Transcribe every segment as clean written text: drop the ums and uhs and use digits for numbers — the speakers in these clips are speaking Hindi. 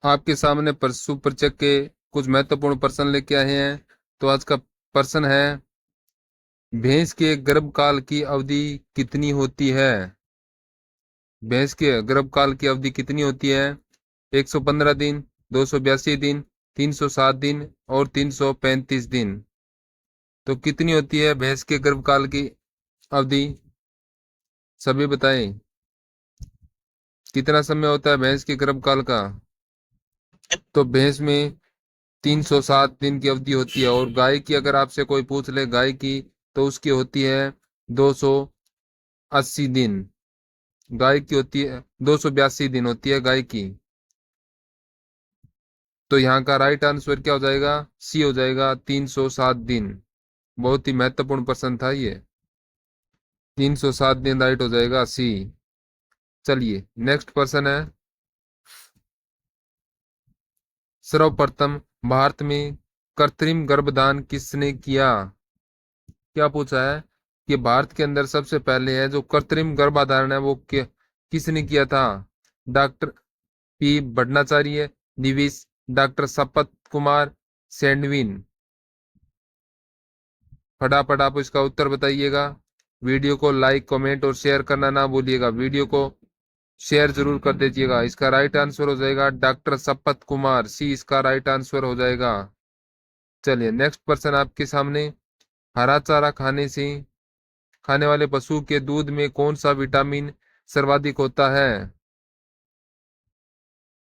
आपके सामने परशु प्रचक के कुछ महत्वपूर्ण प्रश्न लेके आए हैं। तो आज का प्रश्न है, भैंस के गर्भकाल की अवधि कितनी होती है? भैंस के गर्भकाल की अवधि कितनी होती है? 115 दिन, 282 दिन, 307 दिन और 335 दिन। तो कितनी होती है भैंस के गर्भकाल की अवधि? सभी बताएं, कितना समय होता है भैंस के गर्भकाल का? तो भैंस में 307 दिन की अवधि होती है। और गाय की अगर आपसे कोई पूछ ले गाय की, तो उसकी होती है 280 दिन। गाय की होती है 282 दिन होती है गाय की। तो यहाँ का राइट आंसर क्या हो जाएगा? सी हो जाएगा, 307 दिन। बहुत ही महत्वपूर्ण प्रश्न था ये। 307 दिन राइट हो जाएगा, सी। चलिए नेक्स्ट प्रश्न है, सर्वप्रथम भारत में कृत्रिम गर्भधान किसने किया? क्या पूछा है कि भारत के अंदर सबसे पहले है जो कृत्रिम गर्भधारण है वो किसने किया था? डॉक्टर पी भट्टाचार्य, दिविश, डॉक्टर सपत कुमार, सैंडविन। फटाफट आप इसका उत्तर बताइएगा। वीडियो को लाइक, कमेंट और शेयर करना ना भूलिएगा। वीडियो को शेयर जरूर कर दीजिएगा। इसका राइट आंसर हो जाएगा डॉक्टर सपत कुमार, सी इसका राइट आंसर हो जाएगा। चलिए नेक्स्ट पर्सन आपके सामने, हरा चारा खाने वाले पशु के दूध में कौन सा विटामिन सर्वाधिक होता है?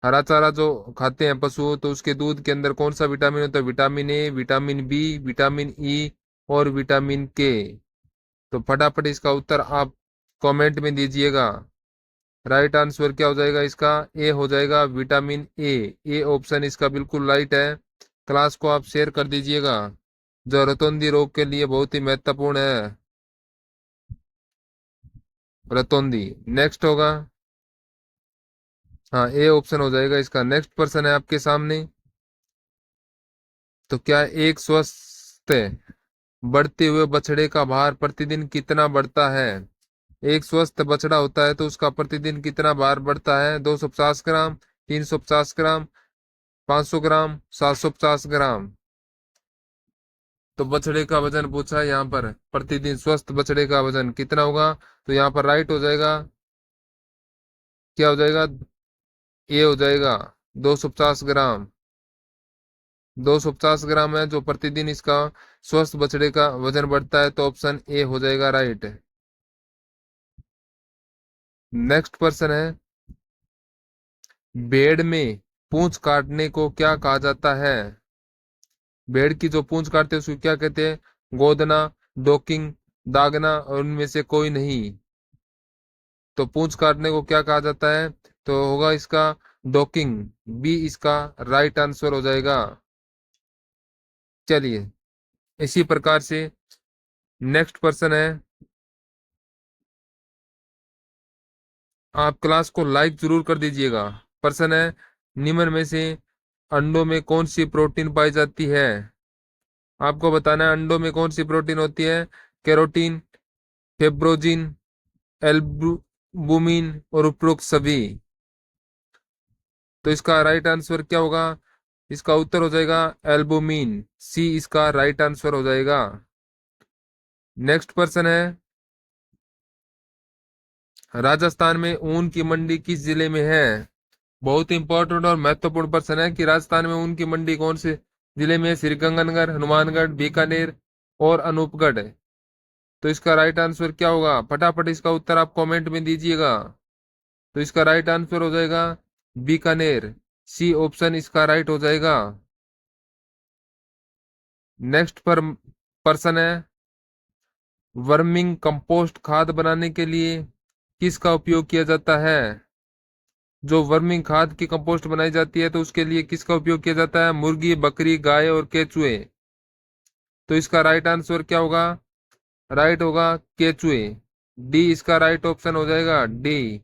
हरा चारा जो खाते हैं पशु, तो उसके दूध के अंदर कौन सा विटामिन होता है? Vitamin A, vitamin B, vitamin E और विटामिन के। तो फटाफट इसका उत्तर आप कमेंट में दीजिएगा। राइट आंसर क्या हो जाएगा इसका? ए हो जाएगा, विटामिन ए। ए ऑप्शन इसका बिल्कुल राइट है। क्लास को आप शेयर कर दीजिएगा, जो रतौंधी रोग के लिए बहुत ही महत्वपूर्ण है। रतौंधी नेक्स्ट होगा। हाँ, ए ऑप्शन हो जाएगा इसका। नेक्स्ट पर्सन है आपके सामने, तो क्या एक स्वस्थ बढ़ते हुए बछड़े का भार प्रतिदिन कितना बढ़ता है? एक स्वस्थ बछड़ा होता है तो उसका प्रतिदिन कितना भार बढ़ता है? 250 ग्राम, 350 ग्राम, 500 ग्राम, 750 ग्राम। तो बछड़े का वजन पूछा है यहाँ पर, प्रतिदिन स्वस्थ बछड़े का वजन कितना होगा? तो यहाँ पर राइट हो जाएगा, क्या हो जाएगा? ये हो जाएगा 250 ग्राम। 250 ग्राम है जो प्रतिदिन इसका स्वस्थ बछड़े का वजन बढ़ता है। तो ऑप्शन ए हो जाएगा राइट। नेक्स्ट पर्सन है, भेड़ में पूंछ काटने को क्या कहा जाता है? भेड़ की जो पूंछ काटते हैं उसको क्या कहते हैं? गोदना, डोकिंग, दागना और उनमें से कोई नहीं। तो पूंछ काटने को क्या कहा जाता है? तो होगा इसका डोकिंग, बी इसका राइट आंसर हो जाएगा। चलिए इसी प्रकार से नेक्स्ट पर्सन है, आप क्लास को लाइक जरूर कर दीजिएगा। पर्सन है, निम्न में से अंडों में कौन सी प्रोटीन पाई जाती है? आपको बताना है अंडों में कौन सी प्रोटीन होती है। कैरोटीन, फेब्रोजिन, एल्बुमिन और उपरोक्त सभी। तो इसका राइट आंसर क्या होगा? इसका उत्तर हो जाएगा एल्बुमिन, सी इसका राइट आंसर हो जाएगा। नेक्स्ट पर्सन है, राजस्थान में ऊन की मंडी किस जिले में है? बहुत इंपॉर्टेंट और महत्वपूर्ण प्रश्न है कि राजस्थान में ऊन की मंडी कौन से जिले में है? श्रीगंगानगर, हनुमानगढ़, बीकानेर और अनूपगढ़। तो इसका राइट आंसर क्या होगा? फटाफट इसका उत्तर आप कमेंट में दीजिएगा। तो इसका राइट आंसर हो जाएगा बीकानेर, सी ऑप्शन इसका राइट हो जाएगा। नेक्स्ट पर पर्सन है, वर्मिंग कंपोस्ट खाद बनाने के लिए किसका उपयोग किया जाता है? जो वर्मिंग खाद की कंपोस्ट बनाई जाती है तो उसके लिए किसका उपयोग किया जाता है? मुर्गी, बकरी, गाय और केचुए। तो इसका राइट आंसर क्या होगा? राइट होगा केचुए, डी इसका राइट ऑप्शन हो जाएगा, डी।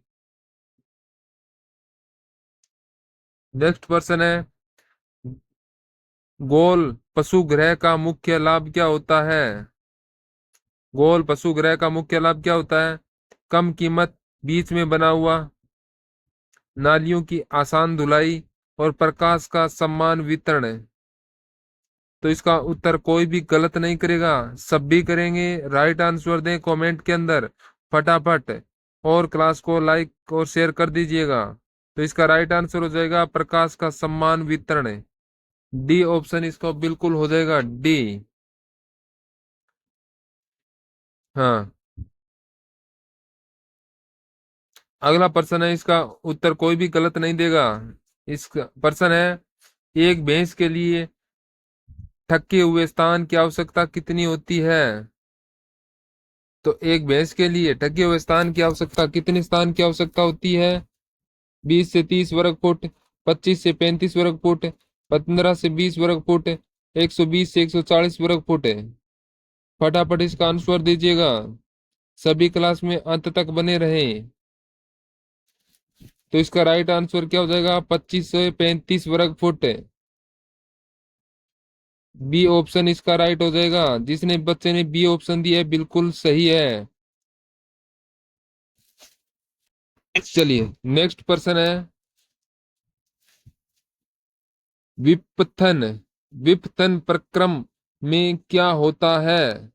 नेक्स्ट पर्सन है, गोल पशुगृह का मुख्य लाभ क्या होता है? गोल पशुगृह का मुख्य लाभ क्या होता है? कम कीमत, बीच में बना हुआ, नालियों की आसान धुलाई और प्रकाश का समान वितरण। तो इसका उत्तर कोई भी गलत नहीं करेगा, सब भी करेंगे। राइट आंसर दें कमेंट के अंदर फटाफट, और क्लास को लाइक और शेयर कर दीजिएगा। तो इसका राइट आंसर हो जाएगा प्रकाश का समान वितरण। डी ऑप्शन इसका बिल्कुल हो जाएगा, डी। हाँ, अगला प्रश्न है, इसका उत्तर कोई भी गलत नहीं देगा। इसका प्रश्न है, एक भैंस के लिए ढके हुए स्थान की आवश्यकता कितनी होती है? तो एक भैंस के लिए ढके हुए स्थान की आवश्यकता, कितने स्थान की आवश्यकता होती है? 20 से 30 वर्ग फुट, 25 से 35 वर्ग फुट, 15 से 20 वर्ग फुट, 120 से 140 वर्ग फुट। फटाफट इसका आंसर दीजिएगा, सभी क्लास में अंत तक बने रहें। तो इसका राइट आंसर क्या हो जाएगा? 25 से 35 वर्ग फुट। बी ऑप्शन इसका राइट हो जाएगा। जिसने बच्चे ने बी ऑप्शन दिया है बिल्कुल सही है। चलिए नेक्स्ट प्रश्न है, विपथन विपथन प्रक्रम में क्या होता है?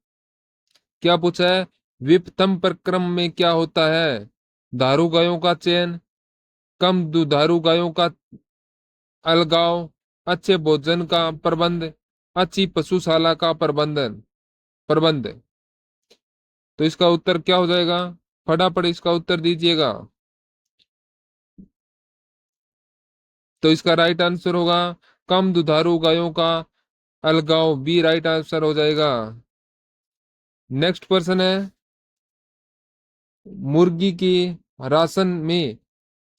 क्या पूछा है? विपथन प्रक्रम में क्या होता है? धारू गायों का चयन, कम दुधारू गायों का अलगाव, अच्छे भोजन का प्रबंध, अच्छी पशुशाला का प्रबंध। तो इसका उत्तर क्या हो जाएगा? फटाफट इसका उत्तर दीजिएगा। तो इसका राइट आंसर होगा कम दुधारू गायों का अलगाव, बी राइट आंसर हो जाएगा। नेक्स्ट पर्सन है, मुर्गी के राशन में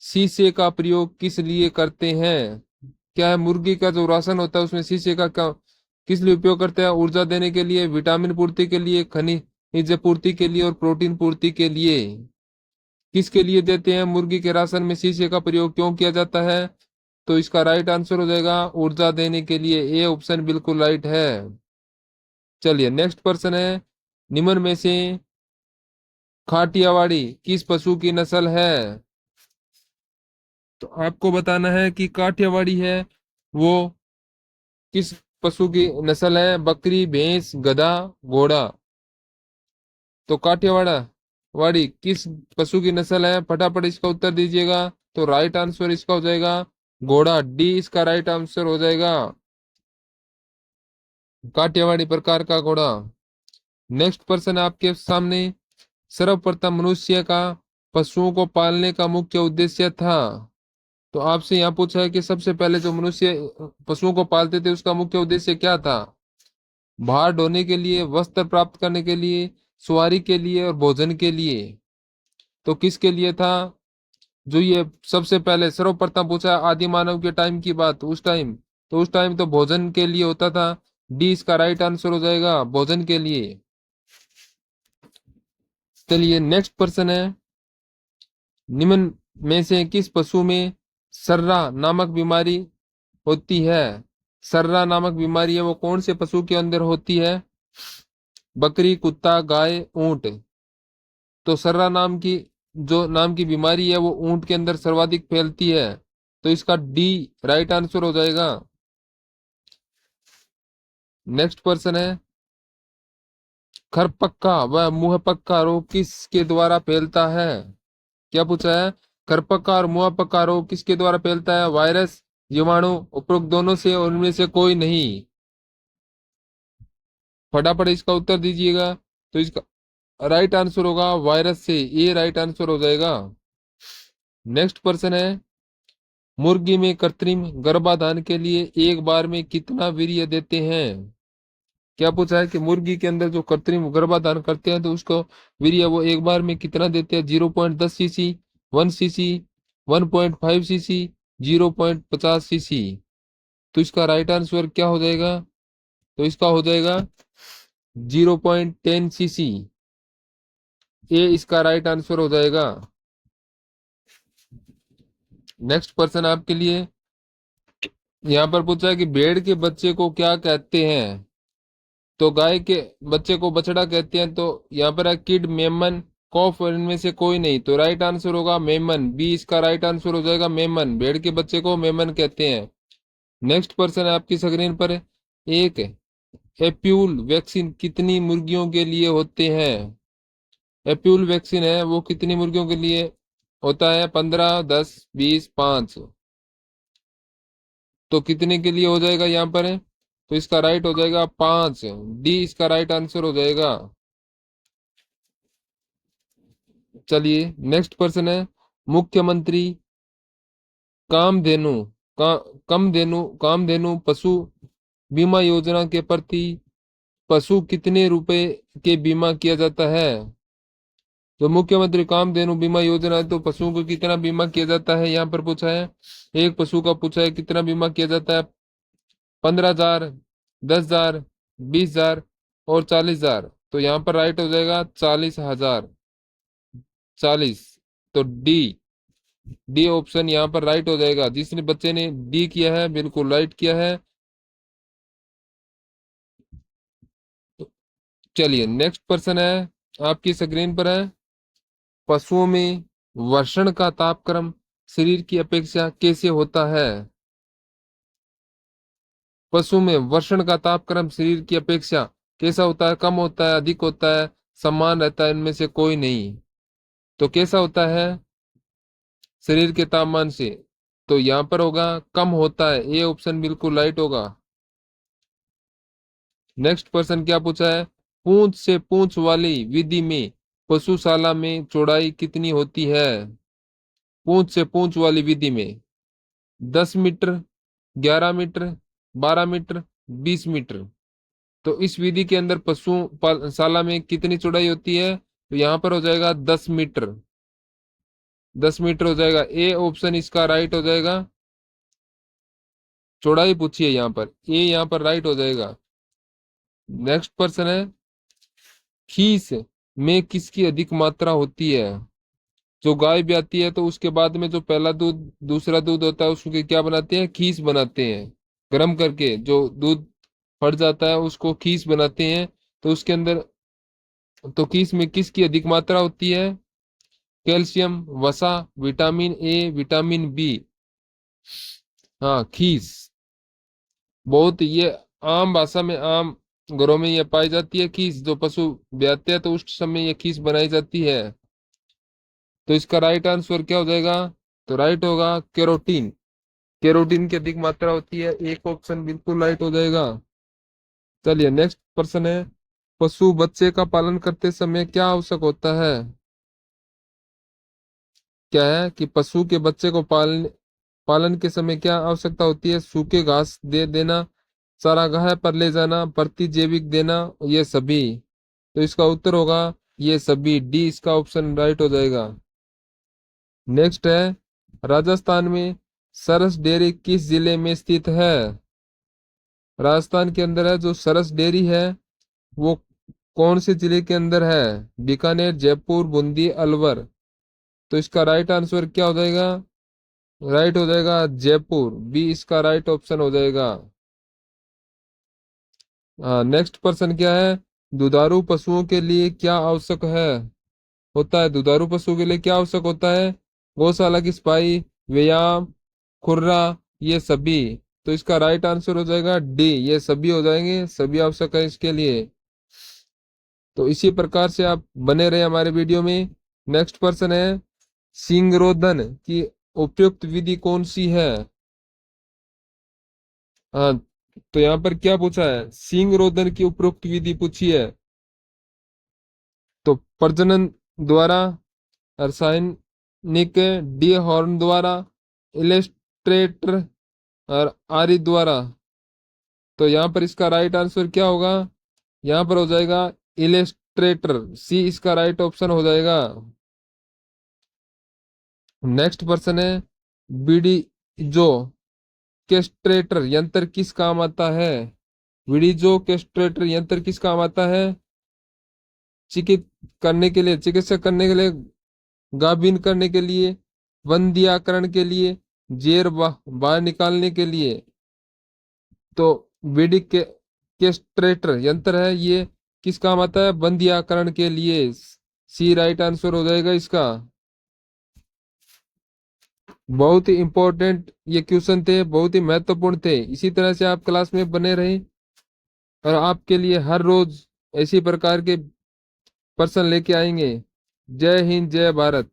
शीशे का प्रयोग किस लिए करते हैं? क्या है? मुर्गी का जो राशन होता है उसमें शीशे का क्या, किस लिए उपयोग करते हैं? ऊर्जा देने के लिए, विटामिन पूर्ति के लिए, खनिज पूर्ति के लिए और प्रोटीन पूर्ति के लिए। किसके लिए देते हैं? मुर्गी के राशन में शीशे का प्रयोग क्यों किया जाता है? तो इसका राइट आंसर हो जाएगा ऊर्जा देने के लिए, ए ऑप्शन बिल्कुल राइट है। चलिए नेक्स्ट पर्सन है, निम्न में से काठियावाड़ी किस पशु की नस्ल है? तो आपको बताना है कि काठियावाड़ी है वो किस पशु की नस्ल है? बकरी, भैंस, गधा, घोड़ा। तो काठियावाड़ा वाड़ी किस पशु की नस्ल है? फटाफट इसका उत्तर दीजिएगा। तो राइट आंसर इसका हो जाएगा घोड़ा, डी इसका राइट आंसर हो जाएगा, काठियावाड़ी प्रकार का घोड़ा। नेक्स्ट पर्सन आपके सामने, सर्वप्रथम मनुष्य का पशुओं को पालने का मुख्य उद्देश्य था। तो आपसे यहाँ पूछा है कि सबसे पहले जो मनुष्य पशुओं को पालते थे उसका मुख्य उद्देश्य क्या था? भार ढोने के लिए, वस्त्र प्राप्त करने के लिए, सवारी के लिए और भोजन के लिए। तो किसके लिए था? जो ये सबसे पहले सर्वप्रथम पूछा आदि मानव के टाइम की बात, उस टाइम, तो उस टाइम तो भोजन के लिए होता था। डी इसका राइट आंसर हो जाएगा, भोजन के लिए। चलिए नेक्स्ट पर्सन है, निम्न में से किस पशु में सर्रा नामक बीमारी होती है? सर्रा नामक बीमारी है वो कौन से पशु के अंदर होती है? बकरी, कुत्ता, गाय, ऊंट। तो सर्रा नाम की बीमारी है वो ऊंट के अंदर सर्वाधिक फैलती है। तो इसका डी राइट आंसर हो जाएगा। नेक्स्ट पर्सन है, खरपक्का व मुंहपक्का रोग किसके द्वारा फैलता है? क्या पूछा है? खरपक्का और मुंहपक्का रोग किसके द्वारा फैलता है? वायरस, जीवाणु, उपरोक्त दोनों से और उनमें से कोई नहीं। फटाफट इसका उत्तर दीजिएगा। तो इसका राइट आंसर होगा वायरस से, ये राइट आंसर हो जाएगा। नेक्स्ट पर्सन है, मुर्गी में कृत्रिम गर्भाधान के लिए एक बार में कितना वीर्य देते हैं? क्या पूछा है कि मुर्गी के अंदर जो कृत्रिम गर्भाधान करते हैं तो उसको वीर्य वो एक बार में कितना देते हैं? 0.10 सीसी, 1 सीसी, 1.5 सीसी, 0.50 सीसी। तो इसका राइट आंसर क्या हो जाएगा? तो इसका हो जाएगा 0.10 सीसी, ये इसका राइट आंसर हो जाएगा। नेक्स्ट पर्सन आपके लिए, यहाँ पर पूछा है कि भेड़ के बच्चे को क्या कहते हैं? तो गाय के बच्चे को बछड़ा कहते हैं। तो यहाँ पर है किड, मेमन, कॉफ इनमें से कोई नहीं, तो राइट आंसर होगा मेमन। बी इसका राइट आंसर हो जाएगा, मेमन। भेड़ के बच्चे को मेमन कहते हैं। नेक्स्ट पर्सन है आपकी स्क्रीन पर। एक एप्यूल वैक्सीन कितनी मुर्गियों के लिए होते हैं? एप्यूल वैक्सीन है वो कितनी मुर्गियों के लिए होता है? 15, 10, 20, 5। तो कितने के लिए हो जाएगा यहाँ पर? तो इसका राइट हो जाएगा 5। डी इसका राइट आंसर हो जाएगा। चलिए नेक्स्ट पर्सन है। मुख्यमंत्री कामधेनु का कामधेनु पशु बीमा योजना के प्रति पशु कितने रुपए के बीमा किया जाता है? तो मुख्यमंत्री कामधेनु बीमा योजना है तो पशुओं को कितना बीमा किया जाता है यहाँ पर पूछा है। एक पशु का पूछा है कितना बीमा किया जाता है। 15,000, 10,000, 20,000 और 40,000। तो यहाँ पर राइट हो जाएगा 40,000। 40। तो डी, डी ऑप्शन यहाँ पर राइट हो जाएगा। जिसने बच्चे ने डी किया है बिल्कुल राइट किया है। चलिए नेक्स्ट पर्सन है आपकी स्क्रीन पर है। पशुओं में वर्षण का तापक्रम शरीर की अपेक्षा कैसे होता है? पशु में वर्षण का तापक्रम शरीर की अपेक्षा कैसा होता है? कम होता है, अधिक होता है, समान रहता है, इनमें से कोई नहीं। तो कैसा होता है शरीर के तापमान से? तो यहाँ पर होगा कम होता है। ये ऑप्शन बिल्कुल राइट होगा। नेक्स्ट पर्सन क्या पूछा है। पूंछ से पूंछ वाली विधि में पशुशाला में चौड़ाई कितनी होती है? पूंछ से पूंछ वाली विधि में 10 मीटर, 11 मीटर, 12 मीटर, 20 मीटर। तो इस विधि के अंदर शाला में कितनी चौड़ाई होती है? तो यहाँ पर हो जाएगा 10 मीटर। 10 मीटर हो जाएगा। ए ऑप्शन इसका राइट हो जाएगा। चौड़ाई पूछिए यहाँ पर, ए यहाँ पर राइट हो जाएगा। नेक्स्ट पर्सन है। खीस में किसकी अधिक मात्रा होती है? जो गाय ब्याती है तो उसके बाद में जो पहला दूध दूसरा दूध होता है उसके क्या बनाते हैं? खीस बनाते हैं। गर्म करके जो दूध फट जाता है उसको खीस बनाते हैं। तो उसके अंदर तो खीस में किसकी अधिक मात्रा होती है? कैल्शियम, वसा, विटामिन ए, विटामिन बी। हाँ खीस। बहुत ये आम भाषा में आम घरों में ये पाई जाती है खीस। जो पशु ब्याते हैं तो उस समय ये खीस बनाई जाती है। तो इसका राइट आंसर क्या हो जाएगा? तो राइट होगा केरोटीन। केरोटीन की अधिक मात्रा होती है। एक ऑप्शन बिल्कुल राइट हो जाएगा। चलिए नेक्स्ट पर्सन है। पशु बच्चे का पालन करते समय क्या आवश्यक होता है? क्या है कि पशु के बच्चे को पालन पालन के समय क्या आवश्यकता होती है? सूखे घास दे देना, चारागाह पर ले जाना, प्रतिजैविक देना, ये सभी। तो इसका उत्तर होगा ये सभी। डी इसका ऑप्शन राइट हो जाएगा। नेक्स्ट है। राजस्थान में सरस डेयरी किस जिले में स्थित है? राजस्थान के अंदर है जो सरस डेयरी है वो कौन से जिले के अंदर है? बीकानेर, जयपुर, बूंदी, अलवर। तो इसका राइट आंसर क्या हो जाएगा? राइट हो जाएगा जयपुर। बी इसका राइट ऑप्शन हो जाएगा। हाँ नेक्स्ट पर्सन क्या है। दुधारू पशुओं के लिए क्या आवश्यक है होता है? दुधारू पशु के लिए क्या आवश्यक होता है? गौशाला की सफाई, व्यायाम, खुर्रा, ये सभी। तो इसका राइट आंसर हो जाएगा डी, ये सभी हो जाएंगे। सभी आवश्यक है इसके लिए। तो इसी प्रकार से आप बने रहे हमारे वीडियो में। नेक्स्ट पर्सन है। सिंगरोधन की उपयुक्त विधि कौन सी है? हाँ तो यहाँ पर क्या पूछा है? सिंगरोधन की उपयुक्त विधि पूछी है। तो प्रजनन द्वारा, रासायनिक, डी हॉर्न द्वारा, इलेस्ट्रेटर और आरी द्वारा। तो यहाँ पर इसका राइट आंसर क्या होगा? यहाँ पर हो जाएगा इलेस्ट्रेटर। सी इसका राइट ऑप्शन हो जाएगा। नेक्स्ट पर्सन है। बीडी जो कैस्ट्रेटर यंत्र किस काम आता है? विडिजो कैस्ट्रेटर यंत्र किस काम आता है? चिकित्सा करने के लिए, गाभिन करने के लिए, वंध्याकरण के लिए, जेर बाहर निकालने के लिए। तो बीडी कैस्ट्रेटर यंत्र है ये किस काम आता है? वंध्याकरण के लिए। सी राइट आंसर हो जाएगा इसका। बहुत ही इंपॉर्टेंट ये क्वेश्चन थे, बहुत ही महत्वपूर्ण थे। इसी तरह से आप क्लास में बने रहें और आपके लिए हर रोज ऐसी प्रकार के प्रश्न लेके आएंगे। जय हिंद, जय भारत।